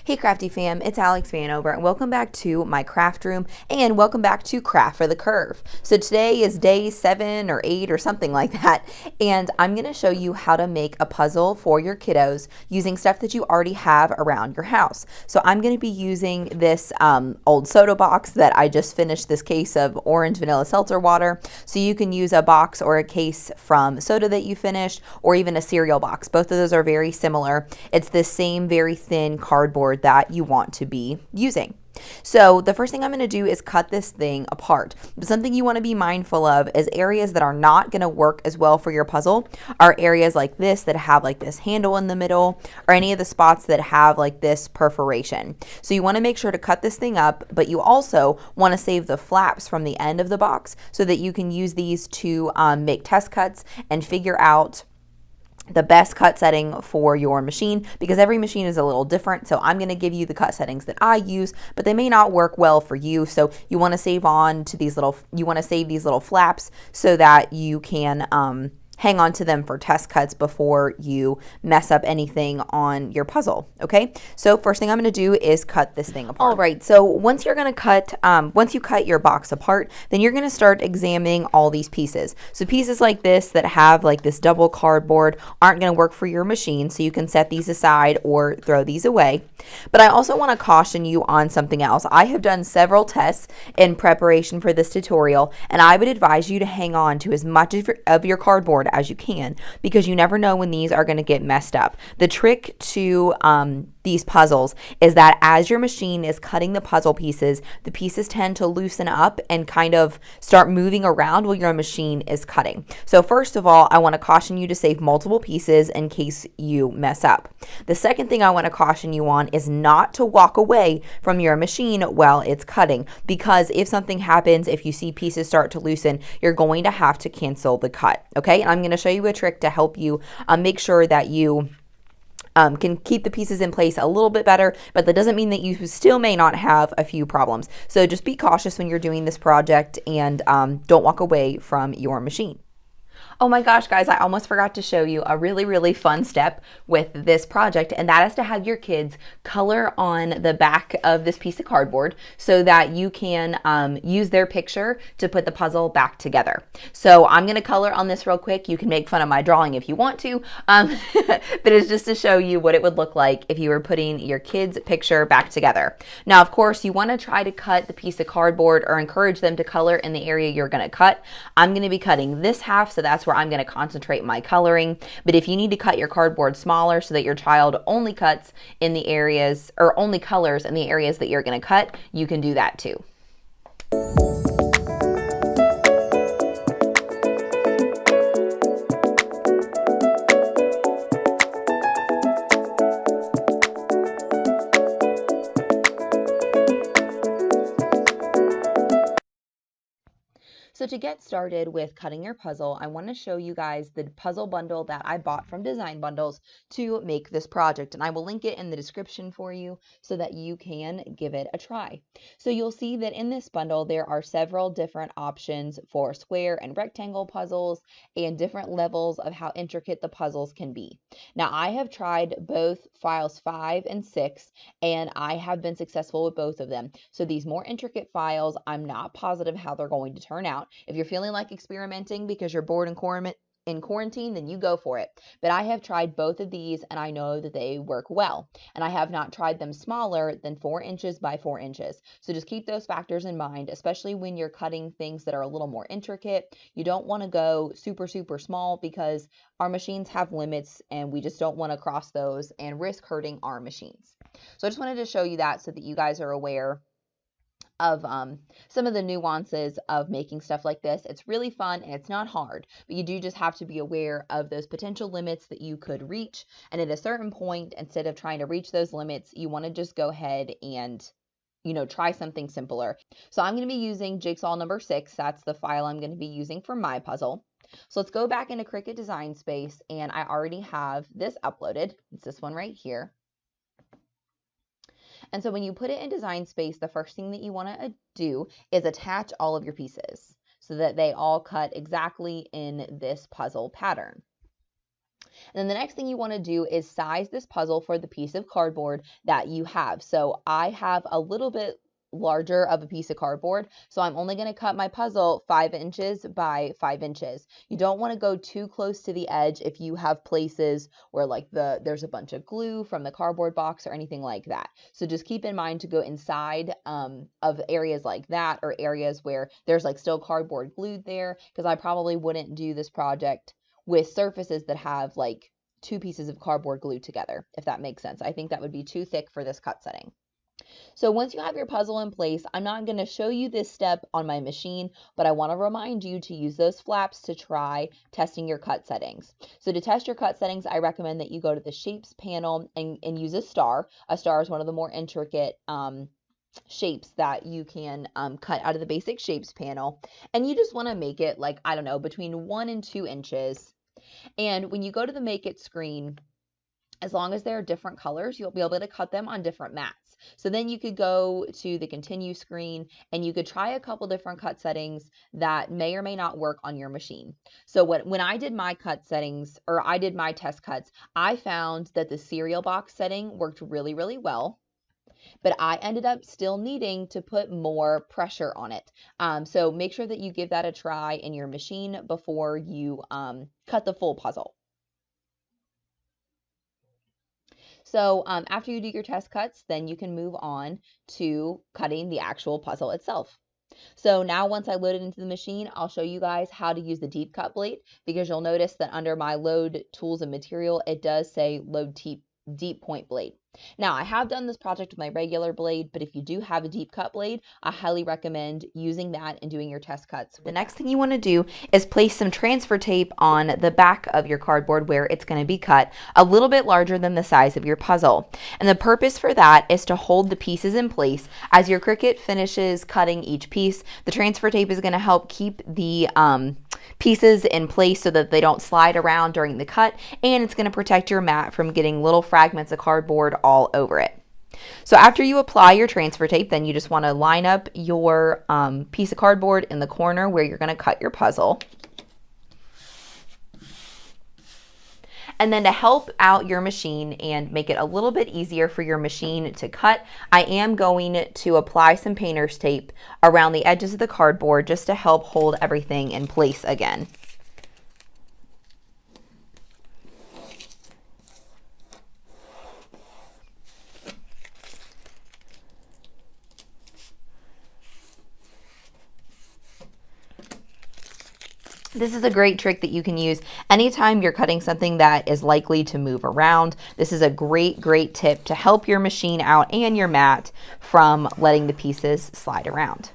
Hey Crafty fam, it's Alex Vanover and welcome back to my craft room and welcome back to Craft for the Curve. So today is day 7 or 8 or something like that, and I'm going to show you how to make a puzzle for your kiddos using stuff that you already have around your house. So I'm going to be using this old soda box that I just finished this case of orange vanilla seltzer water. So you can use a box or a case from soda that you finished or even a cereal box. Both of those are very similar. It's the same very thin cardboard that you want to be using. So the first thing I'm going to do is cut this thing apart. But something you want to be mindful of is areas that are not going to work as well for your puzzle are areas like this that have like this handle in the middle, or any of the spots that have like this perforation. So you want to make sure to cut this thing up, but you also want to save the flaps from the end of the box so that you can use these to make test cuts and figure out the best cut setting for your machine, because every machine is a little different. So I'm going to give you the cut settings that I use, but they may not work well for you. So you want to save on to these little, you want to save these little flaps so that you can hang on to them for test cuts before you mess up anything on your puzzle. Okay, so first thing I'm going to do is cut this thing apart. All right, so once you're going to cut, once you cut your box apart, then you're going to start examining all these pieces. So pieces like this that have like this double cardboard aren't going to work for your machine, so you can set these aside or throw these away. But I also want to caution you on something else. I have done several tests in preparation for this tutorial, and I would advise you to hang on to as much of your cardboard as you can, because you never know when these are going to get messed up. The trick to these puzzles is that as your machine is cutting the puzzle pieces, the pieces tend to loosen up and kind of start moving around while your machine is cutting. So first of all, I want to caution you to save multiple pieces in case you mess up. The second thing I want to caution you on is not to walk away from your machine while it's cutting, because if something happens, if you see pieces start to loosen, you're going to have to cancel the cut. Okay, and I'm going to show you a trick to help you make sure that you can keep the pieces in place a little bit better, but that doesn't mean that you still may not have a few problems. So just be cautious when you're doing this project, and don't walk away from your machine. Oh my gosh, guys, I almost forgot to show you a really, really fun step with this project, and that is to have your kids color on the back of this piece of cardboard so that you can use their picture to put the puzzle back together. So I'm going to color on this real quick. You can make fun of my drawing if you want to, but it's just to show you what it would look like if you were putting your kids' picture back together. Now, of course, you want to try to cut the piece of cardboard or encourage them to color in the area you're going to cut. I'm going to be cutting this half, so that's where I'm going to concentrate my coloring. But if you need to cut your cardboard smaller so that your child only cuts in the areas, or only colors in the areas that you're going to cut, you can do that too. So to get started with cutting your puzzle, I want to show you guys the puzzle bundle that I bought from Design Bundles to make this project, and I will link it in the description for you so that you can give it a try. So you'll see that in this bundle there are several different options for square and rectangle puzzles and different levels of how intricate the puzzles can be. Now I have tried both files 5 and 6, and I have been successful with both of them. So these more intricate files, I'm not positive how they're going to turn out. If you're feeling like experimenting because you're bored in quarantine, then you go for it. But I have tried both of these, and I know that they work well. And I have not tried them smaller than 4 inches by 4 inches. So just keep those factors in mind, especially when you're cutting things that are a little more intricate. You don't want to go super, super small, because our machines have limits and we just don't want to cross those and risk hurting our machines. So I just wanted to show you that so that you guys are aware of some of the nuances of making stuff like this. It's really fun and it's not hard, but you do just have to be aware of those potential limits that you could reach. And at a certain point, instead of trying to reach those limits, you want to just go ahead and try something simpler. So I'm going to be using jigsaw number 6. That's the file I'm going to be using for my puzzle. So let's go back into Cricut Design Space, and I already have this uploaded. It's this one right here. And so when you put it in Design Space, the first thing that you want to do is attach all of your pieces so that they all cut exactly in this puzzle pattern. And then the next thing you want to do is size this puzzle for the piece of cardboard that you have. So I have a little bit larger of a piece of cardboard, so I'm only going to cut my puzzle 5 inches by 5 inches. You don't want to go too close to the edge if you have places where like there's a bunch of glue from the cardboard box or anything like that. So just keep in mind to go inside of areas like that, or areas where there's like still cardboard glued there, because I probably wouldn't do this project with surfaces that have like 2 pieces of cardboard glued together, if that makes sense. I think that would be too thick for this cut setting. So once you have your puzzle in place, I'm not going to show you this step on my machine, but I want to remind you to use those flaps to try testing your cut settings. So to test your cut settings, I recommend that you go to the shapes panel and use a star. A star is one of the more intricate shapes that you can cut out of the basic shapes panel. And you just want to make it like, I don't know, between 1 and 2 inches. And when you go to the Make It screen, as long as there are different colors, you'll be able to cut them on different mats. So then you could go to the Continue screen and you could try a couple different cut settings that may or may not work on your machine. So when I did my cut settings, or I did my test cuts, I found that the cereal box setting worked really, really well. But I ended up still needing to put more pressure on it. So make sure that you give that a try in your machine before you cut the full puzzle. So after you do your test cuts, then you can move on to cutting the actual puzzle itself. So now once I load it into the machine, I'll show you guys how to use the deep cut blade, because you'll notice that under my load tools and material, it does say load deep point blade. Now, I have done this project with my regular blade, but if you do have a deep cut blade, I highly recommend using that and doing your test cuts. The next thing you want to do is place some transfer tape on the back of your cardboard where it's going to be cut, a little bit larger than the size of your puzzle. And the purpose for that is to hold the pieces in place. As your Cricut finishes cutting each piece, the transfer tape is going to help keep the pieces in place so that they don't slide around during the cut, and it's going to protect your mat from getting little fragments of cardboard all over it. So after you apply your transfer tape, then you just want to line up your piece of cardboard in the corner where you're going to cut your puzzle. And then to help out your machine and make it a little bit easier for your machine to cut, I am going to apply some painter's tape around the edges of the cardboard just to help hold everything in place again. This is a great trick that you can use anytime you're cutting something that is likely to move around. This is a great tip to help your machine out and your mat from letting the pieces slide around.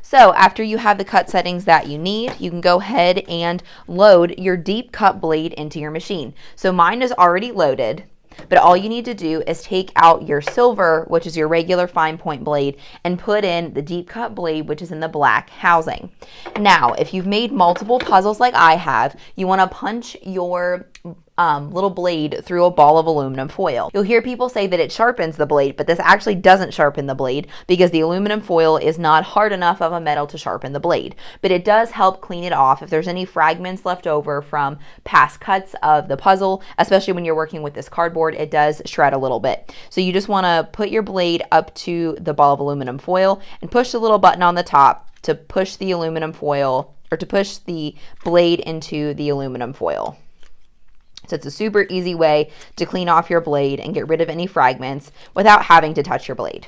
So after you have the cut settings that you need, you can go ahead and load your deep cut blade into your machine. So mine is already loaded, but all you need to do is take out your silver, which is your regular fine point blade, and put in the deep cut blade, which is in the black housing. Now, if you've made multiple puzzles like I have, you want to punch your little blade through a ball of aluminum foil. You'll hear people say that it sharpens the blade, but this actually doesn't sharpen the blade because the aluminum foil is not hard enough of a metal to sharpen the blade. But it does help clean it off if there's any fragments left over from past cuts of the puzzle, especially when you're working with this cardboard, it does shred a little bit. So you just want to put your blade up to the ball of aluminum foil and push the little button on the top to push the aluminum foil, or to push the blade into the aluminum foil. So it's a super easy way to clean off your blade and get rid of any fragments without having to touch your blade.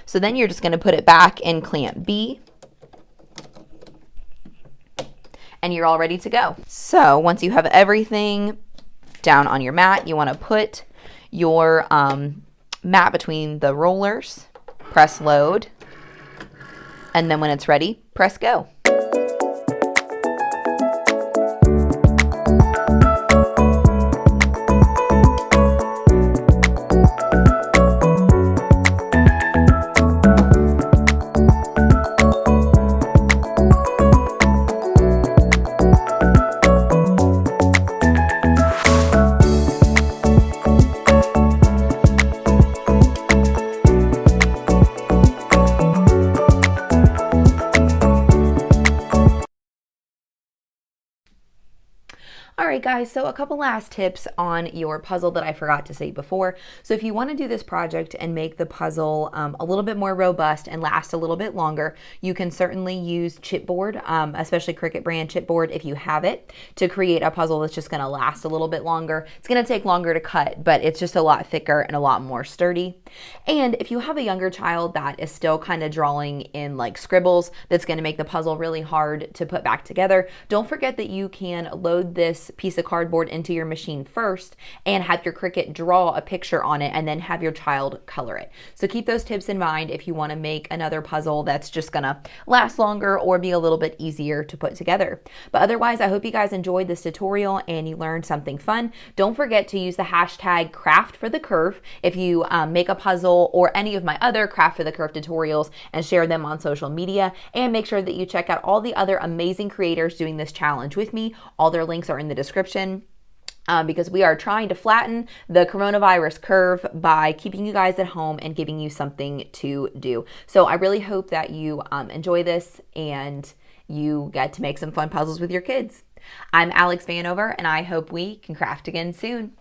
So then you're just going to put it back in clamp B, and you're all ready to go. So once you have everything down on your mat, you want to put your mat between the rollers, press load, and then when it's ready, press go. guys, so a couple last tips on your puzzle that I forgot to say before. So if you want to do this project and make the puzzle a little bit more robust and last a little bit longer, you can certainly use chipboard, especially Cricut brand chipboard if you have it, to create a puzzle that's just going to last a little bit longer. It's going to take longer to cut, but it's just a lot thicker and a lot more sturdy. And if you have a younger child that is still kind of drawing in like scribbles, that's going to make the puzzle really hard to put back together, don't forget that you can load this piece of cardboard into your machine first and have your Cricut draw a picture on it and then have your child color it. So keep those tips in mind if you want to make another puzzle that's just gonna last longer or be a little bit easier to put together. But otherwise, I hope you guys enjoyed this tutorial and you learned something fun. Don't forget to use the hashtag #CraftForTheCurve if you make a puzzle or any of my other Craft for the Curve tutorials and share them on social media, and make sure that you check out all the other amazing creators doing this challenge with me. All their links are in the description. Because we are trying to flatten the coronavirus curve by keeping you guys at home and giving you something to do. So I really hope that you enjoy this and you get to make some fun puzzles with your kids. I'm Alex Vanover, and I hope we can craft again soon.